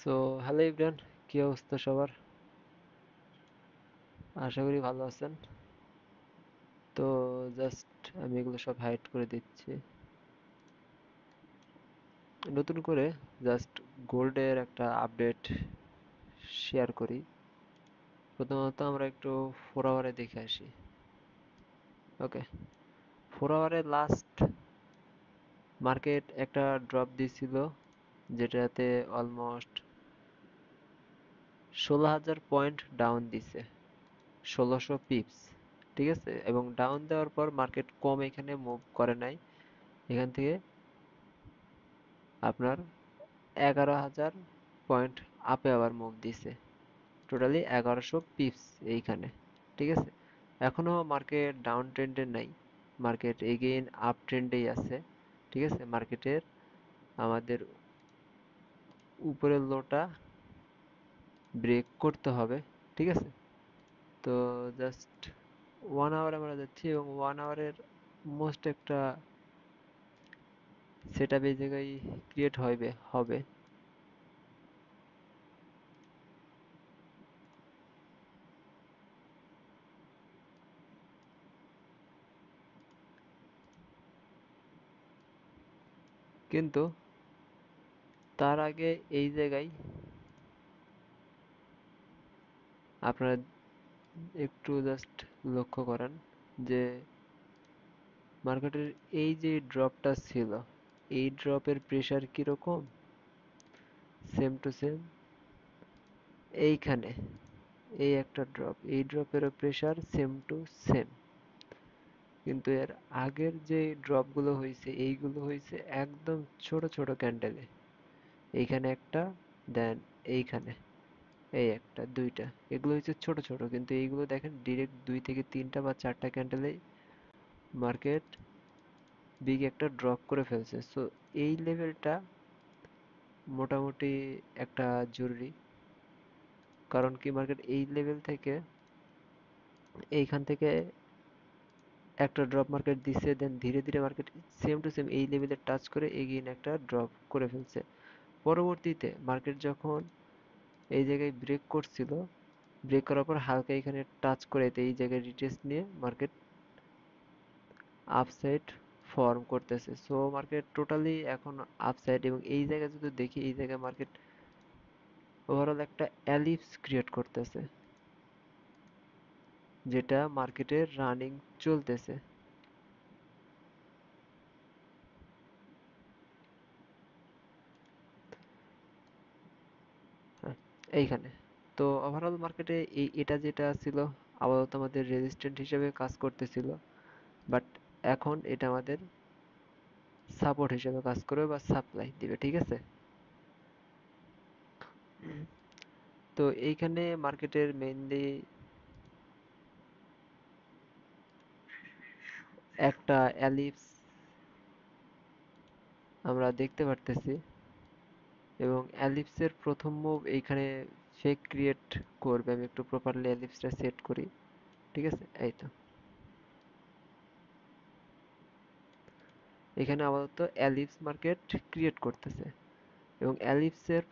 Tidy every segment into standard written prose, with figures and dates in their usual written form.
So hello Ibran, কি অবস্থা সবার? আশা করি ভালো আছেন। তো জাস্ট আমি এগুলো সব হাইড করে দিচ্ছি। নতুন করে জাস্ট গোল্ডের একটা আপডেট শেয়ার করি। প্রথমত আমরা একটু 4 আওয়ারে দেখে আসি। ওকে, 4 আওয়ারে লাস্ট মার্কেট একটা ড্রপ দিছিল, যেটাতে অলমোস্ট 16,000 পয়েন্ট ডাউন দিছে, 1600 পিপস। ঠিক আছে, এবং ডাউন দেওয়ার পর মার্কেট কম এখানে মুভ করে নাই। এখান থেকে আপনার 11,000 পয়েন্ট আপে আবার মুভ দিছে, টোটালি 1100 পিপস এইখানে। ঠিক আছে, এখনো মার্কেট ডাউন ট্রেন্ডে নাই, মার্কেট এগেইন আপ ট্রেন্ডেই আছে। ঠিক আছে, মার্কেটের আমাদের উপরের লোটা ব্রেক করতে হবে। ঠিক আছে, তো জাস্ট 1 আওয়ার আমরা যাচ্ছি, এবং 1 আওয়ারের মোস্ট একটা সেট আপ এই জায়গায় ক্রিয়েট হবে। কিন্তু তার আগে এই জায়গায় আপনারা একটু জাস্ট লক্ষ্য করেন যে মার্কেটের এই যে ড্রপটা ছিল, এই ড্রপের প্রেসার কিরকম, সেম টু সেম এইখানে। এই একটা ড্রপ, এই ড্রপেরও প্রেসার সেম টু সেম। কিন্তু এর আগের যে ড্রপগুলো হয়েছে, এইগুলো হয়েছে একদম ছোট ছোট ক্যান্ডেলে। এইখানে একটা, দেন এইখানে এই একটা, দুইটা। এগুলো হচ্ছে ছোট ছোট, কিন্তু এইগুলো দেখেন ডিরেক্ট 2 থেকে 3টা বা 4টা ক্যান্ডেলে মার্কেট বিগ একটা ড্রপ করে ফেলছে। সো এই লেভেলটা মোটামুটি একটা জরুরি। কারণ কি, মার্কেট এই লেভেল থেকে, এইখান থেকে একটা ড্রপ মার্কেট দিছে, দেন ধীরে ধীরে মার্কেট সেম টু সেম এই লেভেলে টাচ করে এগেইন একটা ড্রপ করে ফেলছে। পরবর্তীতে মার্কেট যখন এই জায়গায় ব্রেক করছিল, ব্রেক করার পর হালকা এখানে টাচ করে এই জায়গায় রিটেস্ট নিয়ে মার্কেট আপসাইড ফর্ম করতেছে। সো মার্কেট টোটালি এখন আপসাইড, এবং এই জায়গায় যদি দেখি, এই জায়গায় মার্কেট ওভারঅল একটা অ্যালিপস ক্রিয়েট করতেছে, যেটা মার্কেটের রানিং চলতেছে। হ্যাঁ, এইখানে। তো ওভারঅল মার্কেটে এটা যেটা ছিল আপাতত আমাদের রেজিস্ট্যান্ট হিসেবে কাজ করতেছিল, বাট এখন এটা আমাদের সাপোর্ট হিসেবে কাজ করবে বা সাপ্লাই দিবে। ঠিক আছে, তো এইখানে মার্কেটের মেইনলি একটা অ্যালিপস আমরা দেখতে পারতেছি, এবং অ্যালিপসের প্রথম মুভ এইখানে ফেক ক্রিয়েট করবে। আমি একটু প্রপারলি অ্যালিপসটা সেট করি। ঠিক আছে, এই তো এখানে আপাতত অ্যালিপস মার্কেট ক্রিয়েট করতেছে, এবং অ্যালিপসের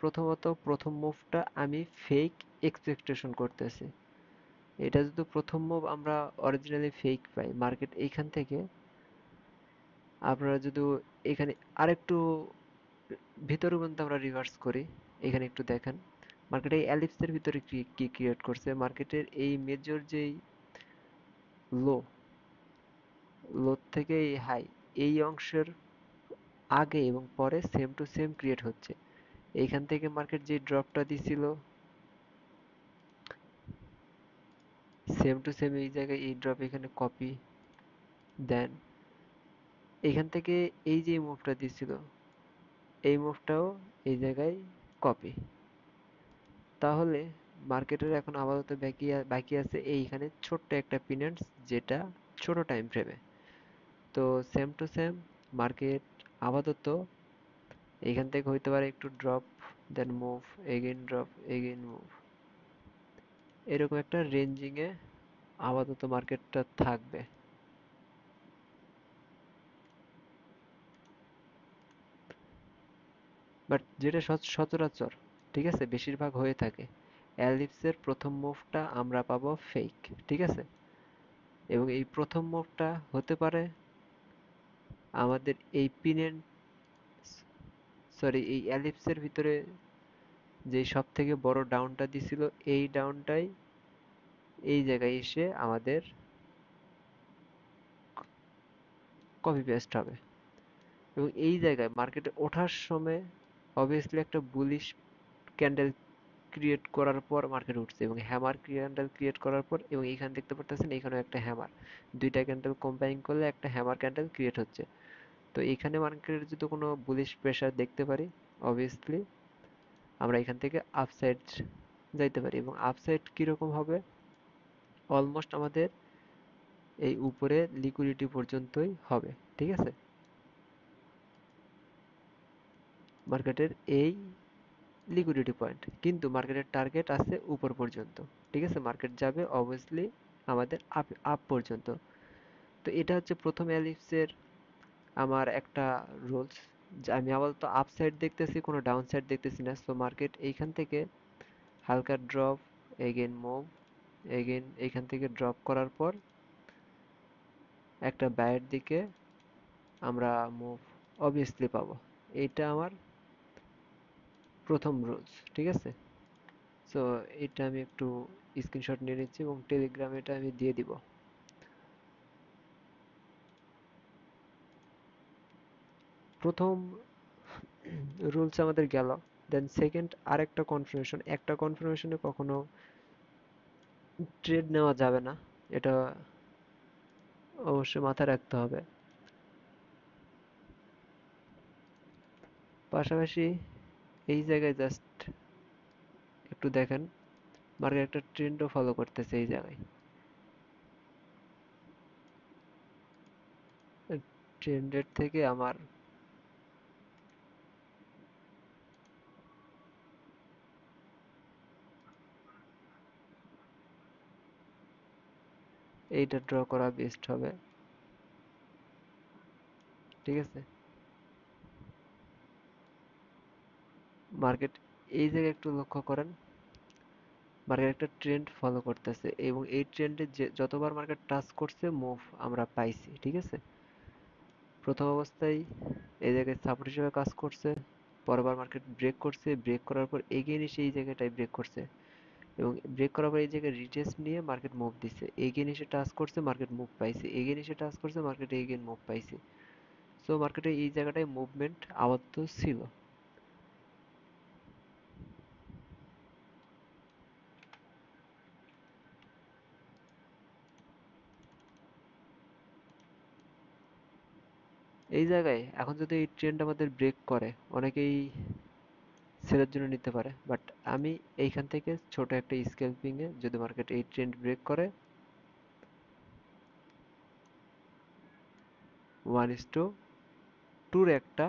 প্রথম মুভটা আমি ফেক এক্সপেকটেশন করতেছি। এটা যদি প্রথম মুভ আমরা অরিজিনালি ফেক পাই, মার্কেট এইখান থেকে, আপনারা যদি এখানে আরেকটু ভিতরে পর্যন্ত আমরা রিভার্স করি, এখানে একটু দেখেন মার্কেট এই অ্যালিপসের ভিতরে কি কি ক্রিয়েট করছে। মার্কেটের এই মেজর যেই লো, লো থেকে এই হাই, এই অংশের আগে এবং পরে সেম টু সেম ক্রিয়েট হচ্ছে। এইখান থেকে মার্কেট যে ড্রপটা দিছিল, সেম টু সেম এই জায়গায় এই ড্রপ এখানে কপি, দেন এইখান থেকে এই যে মুভটা দিছিল, এই মুভটাও এই জায়গায় কপি। তাহলে মার্কেটের এখন আপাতত বাকি আছে এইখানে ছোট্ট একটা পিনিয়ন্স, যেটা ছোট টাইম ফ্রেমে। তো সেম টু সেম মার্কেট আপাতত এইখান থেকে হইতে পারে একটু drop, then move, again drop, again move, এরকম একটা রেঞ্জিং এ আপাতত মার্কেটটা থাকবে। বাট যেটা সচরাচর ঠিক আছে, বেশিরভাগ হয়ে থাকে। অ্যালিপসের প্রথম মুভটা আমরা পাবো ফেক, ঠিক আছে। এবং এই প্রথম মুভটা হতে পারে আমাদের এই পিনের, সরি, এই অ্যালিপসের ভিতরে যে সব থেকে বড় ডাউনটা দিছিল, এই ডাউনটাই এই জায়গায় এসে আমাদের কপি পেস্ট হবে। এবং এই জায়গায় মার্কেটে ওঠার সময় অবভিয়াসলি একটা বুলিশ ক্যান্ডেল ক্রিয়েট করার পর মার্কেট উঠছে, এবং হ্যামার ক্যান্ডেল ক্রিয়েট করার পর, এবং এইখানে দেখতে পারতেছেন এখানেও একটা হ্যামার, দুইটা ক্যান্ডেল কম্বাইন করলে একটা হ্যামার ক্যান্ডেল ক্রিয়েট হচ্ছে। তো এখানে মার্কেটের যদি কোনো বুলিশ প্রেসার দেখতে পারি, অবভিয়াসলি আমরা এখান থেকে আপসাইড যাইতে পারি। এবং আপসাইড কিরকম হবে, অলমোস্ট আমাদের এই উপরে লিকুইডিটি পর্যন্তই হবে, ঠিক আছে। মার্কেটের এই লিকুইডিটি পয়েন্ট, কিন্তু মার্কেটের টার্গেট আছে উপর পর্যন্ত, ঠিক আছে। মার্কেট যাবে অবভিয়াসলি আমাদের আপ আপ পর্যন্ত। তো এটা হচ্ছে প্রথম এলিপসের আমার একটা রুলস, যে আমি আপাতত আপ সাইড দেখতেছি, কোনো ডাউন সাইড দেখতেছি না। সো মার্কেট এইখান থেকে হালকা ড্রপ, এগেন মুভ, এগেন এইখান থেকে ড্রপ করার পর একটা বায়ের দিকে আমরা মুভ অবভিয়াসলি পাবো। এইটা আমার প্রথম রুলস, ঠিক আছে। সো এটা আমি একটু স্ক্রিনশট নিয়ে নিচ্ছি এবং টেলিগ্রামে এটা আমি দিয়ে দিব। প্রথম রুলস আমাদের গেল। দেন সেকেন্ড আরেকটা কনফার্মেশন, একটা কনফার্মেশনে কখনো ট্রেড নেওয়া যাবে না, এটা অবশ্যই মাথায় রাখতে হবে। পাশাপাশি এই জায়গায় জাস্ট একটু দেখেন, মার্কেট একটা ট্রেন্ডও ফলো করতেছে এই জায়গায়। ট্রেন্ডের থেকে আমার এইটা ড্র করা বেস্ট হবে, ঠিক আছে। মার্কেট এই জায়গায় একটু লক্ষ্য করেন, মার্কেট একটা ট্রেন্ড ফলো করতেছে এবং এই ট্রেন্ডে যতবার মার্কেট টাচ করছে মুভ আমরা পাইছি, ঠিক আছে। প্রথম অবস্থায় এই জায়গায় সাপোর্ট হিসেবে কাজ করছে, পরবার মার্কেট ব্রেক করছে, ব্রেক করার পর এগেইন এসে এই জায়গাটায় ব্রেক করছে, এবং ব্রেক করার পর এই জায়গায় রিটেস্ট নিয়ে মার্কেট মুভ দিচ্ছে, এগেইন এসে টাচ করছে, মার্কেট মুভ পাইছে, এগেইন এসে টাচ করছে, মার্কেট এগেইন মুভ পাইছে। সো মার্কেটে এই জায়গাটায় মুভমেন্ট আপাতত ছিল। এই জায়গায় এখন যদি এই ট্রেন্ড আমাদের ব্রেক করে, অনেকেই সেলের জন্য নিতে পারে, বাট আমি এইখান থেকে ছোট একটা স্ক্যালপিং এ, যদি মার্কেট এই ট্রেন্ড ব্রেক করে 1:2 একটা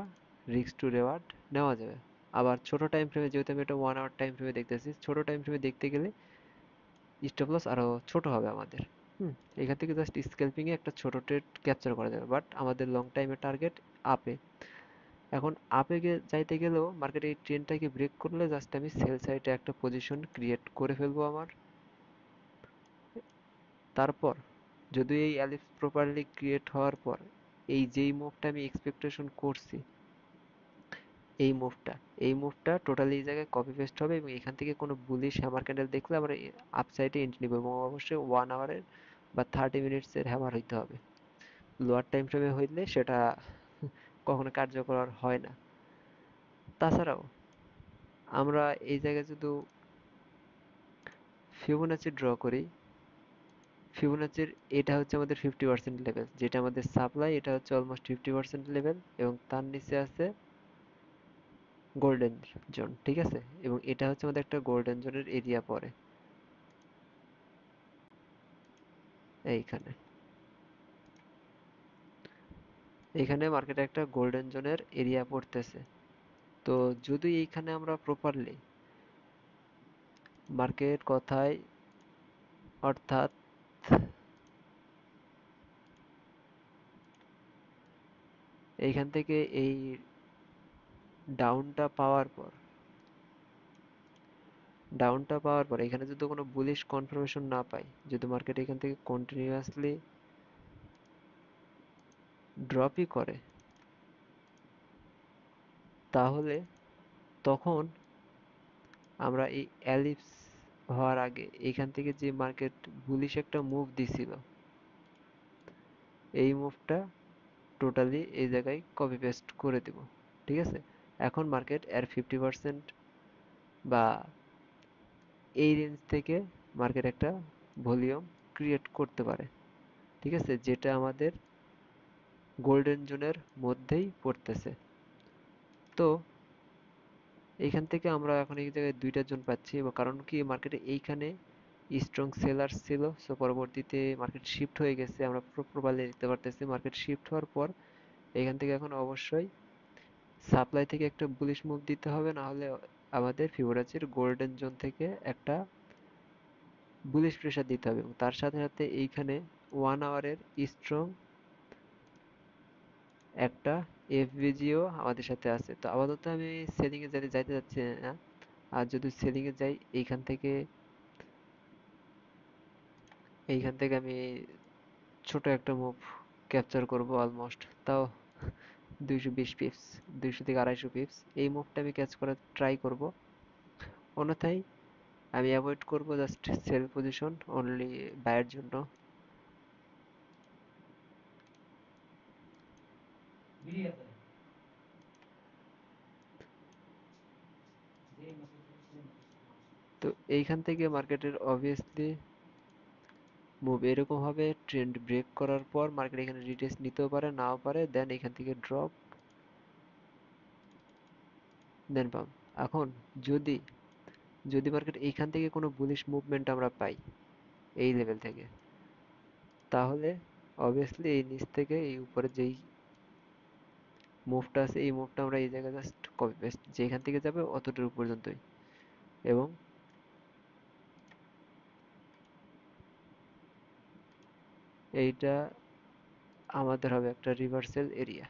রিস্ক টু রেওয়ার্ড নেওয়া যাবে। আবার ছোট টাইম ফ্রেমে, যেহেতু আমি এটা 1 আওয়ার টাইম ফ্রেমে দেখতেছি, ছোট টাইম ফ্রেমে দেখতে গেলে স্টপ লস আরো ছোট হবে আমাদের। এখান থেকে জাস্ট স্ক্যালপিং এ একটা ছোট ট্রেড ক্যাপচার করা যাবে, বাট আমাদের লং টাইমের টার্গেট আপে। এখন আপে যাইতে গেলেও মার্কেট এই ট্রেন্ডটাকে ব্রেক করলে জাস্ট আমি সেল সাইডে একটা পজিশন ক্রিয়েট করে ফেলবো আমার। তারপর যদি এই অ্যালিপস প্রপারলি ক্রিয়েট হওয়ার পর এই যেই মুভটা আমি এক্সপেকটেশন করছি, এই মুভটা এই মুভটা টোটালি এই জায়গায় কপি পেস্ট হবে, এবং এখান থেকে কোনো বুলিশ হ্যামার ক্যান্ডেল দেখলে আমরা আপসাইডে এন্ট্রি নিব, এবং অবশ্যই 1 আওয়ারের বা 30 মিনিটসের হ্যামার হইতে হবে। লোয়ার টাইম ফ্রেমে হইলে সেটা কখনো কার্যকর হয় না। তাছাড়াও আমরা এই জায়গায় যদি ফিবোনাচি ড্র করি, ফিবোনাচির এটা হচ্ছে আমাদের 50% লেভেল, যেটা আমাদের সাপ্লাই, এটা হচ্ছে অলমোস্ট 50% লেভেল, এবং তার নিচে আছে গোল্ডেন জোন, ঠিক আছে। এবং এটা হচ্ছে আমাদের একটা গোল্ডেন জোনের এরিয়া পড়ে এইখানে। এইখানে মার্কেটে একটা গোল্ডেন জোনের এরিয়া পড়তেছে। তো যদি এইখানে আমরা প্রপারলি মার্কেট কথায়, অর্থাৎ এইখান থেকে এই ডাউনটা পাওয়ার পর ডাউনটা পাওয়ার পর এখানে যদি কোনো বুলিশ কনফার্মেশন না পাই, যদি মার্কেট এখান থেকে কন্টিনিউয়াসলি ড্রপই করে, তাহলে তখন আমরা এই অ্যালিপস হওয়ার আগে এখান থেকে যে মার্কেট বুলিশ একটা মুভ দিছিল, এই মুভটা টোটালি এই জায়গায় কপি পেস্ট করে দেব। ঠিক আছে, এখন মার্কেট এর 50% বা এই রেঞ্জ থেকে মার্কেট একটা ভলিউম ক্রিয়েট করতে পারে। ঠিক আছে, যেটা আমাদের গোল্ডেন জোনের মধ্যেই পড়তেছে। তো এইখান থেকে আমরা এখন এই জায়গায় দুইটা জোন পাচ্ছি, কারণ কি মার্কেটে এইখানে স্ট্রং সেলার্স ছিল, সো পরবর্তীতে মার্কেট শিফট হয়ে গেছে, আমরা প্রপারলি দেখতে পারতেছি। মার্কেট শিফট হওয়ার পর এখান থেকে এখন অবশ্যই সাপ্লাই থেকে একটা বুলিশ মুভ দিতে হবে, না হলে আমাদের ফিবোনাচির গোল্ডেন জোন থেকে একটা বুলিশ প্রেসার দিতে হবে, এবং তার সাথে সাথে এইখানে 1 আওয়ারের স্ট্রং একটা এফভিজিও আমাদের সাথে আছে। তো আপাতত আমি সেলিং এ যাইতে যাচ্ছি না, আর যদি সেলিং এ যাই এইখান থেকে আমি ছোট একটা মুভ ক্যাপচার করব, অলমোস্ট তাও 220 পিপস, 200 থেকে 250 পিপস, এই মুভটা আমি ক্যাচ করার ট্রাই করব। অন্যথায় আমি অ্যাভয়েড করব জাস্ট সেল পজিশন অনলি বায়ের জন্য। তো এইখান থেকে মার্কেটের অবভিয়াসলি মুভ এরকম হবে, ট্রেন্ড ব্রেক করার পর মার্কেট এখানে রিটেস্ট নিতেও পারে, নাও পারে, দেন এখান থেকে ড্রপ, দেন পাম্প। এখন যদি যদি মার্কেট এইখান থেকে কোনো বুলিশ মুভমেন্ট আমরা পাই এই লেভেল থেকে, তাহলে অবভিয়াসলি এই নিচ থেকে এই উপরে যেই মুভটা আছে এই মুভটা আমরা এই জায়গায় জাস্ট কপি পেস্ট, যেখান থেকে যাবে অতটুকু পর্যন্তই, এবং এইটা আমাদের হবে একটা রিভার্সাল এরিয়া।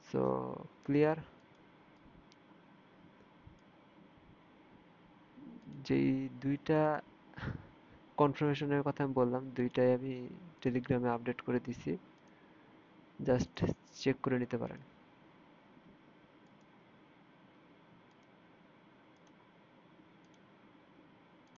So clear? যেই দুইটা কনফার্মেশনের কথা আমি বললাম, দুইটাই আমি টেলিগ্রামে আপডেট করে দিছি, জাস্ট চেক করে নিতে পারেন।